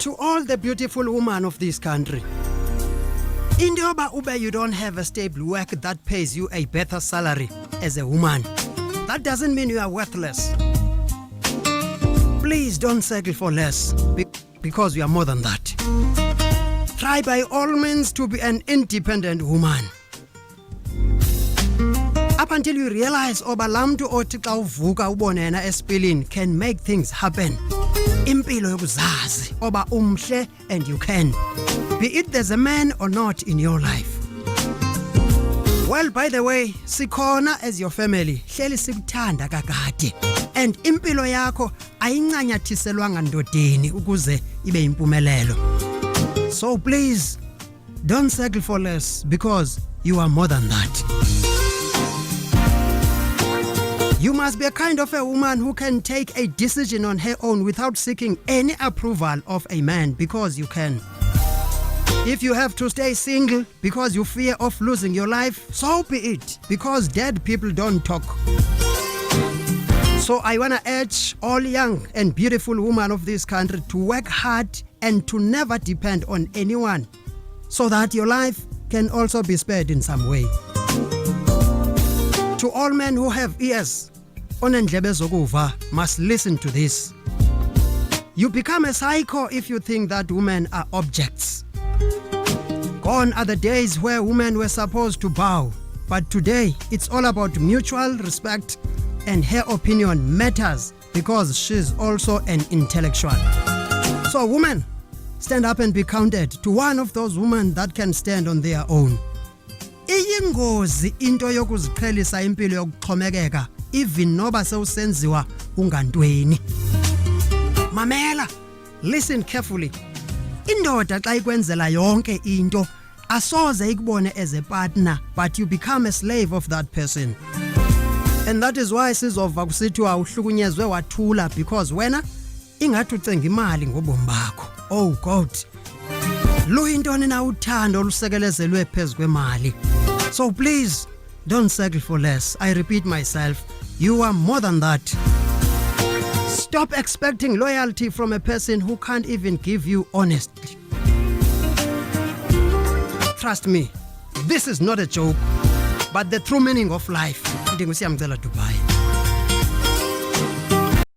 To all the beautiful women of this country, in yoba ube you don't have a stable work that pays you a better salary as a woman, that doesn't mean you are worthless. Please don't settle for less because you are more than that. Try by all means to be an independent woman. Up until you realize oba lamtu othi xa uvuka ubone yena esipilini can make things happen. Impilo yokuzazi oba umhle and you can. Be it there's a man or not in your life. Well, by the way, sikhona as your family, hleli sikuthanda kakade. And impilo yakho ayincanyathiselwanga ndodeni ukuze ibe impumelelo. So please, don't settle for less because you are more than that. You must be a kind of a woman who can take a decision on her own without seeking any approval of a man because you can. If you have to stay single because you fear of losing your life, so be it, because dead people don't talk. So I want to urge all young and beautiful women of this country to work hard and to never depend on anyone so that your life can also be spared in some way. To all men who have ears, onendlebe zokuva must listen to this. You become a psycho if you think that women are objects. Gone are the days where women were supposed to bow, but today it's all about mutual respect, and her opinion matters because she's also an intellectual. So women, stand up and be counted to one of those women that can stand on their own. Iyingozi into yokuziqhelisa impilo yokuxhomekeka even noba sewusenziwa ungantweni. Mamela, listen carefully. Indoda xa ikwenzela yonke into asoze ikubone as a partner, but you become a slave of that person. And that is why sizova kusithiwa uhlukunyezwe wathula, because wena ingathi ucenga imali ngobomi bakho. Oh God, luyintoni na uthando olusekelezelwe phezu kwemali. So please, don't settle for less. I repeat myself, you are more than that. Stop expecting loyalty from a person who can't even give you honesty. Trust me, this is not a joke, but the true meaning of life. Ndingusiyamcela Dubai.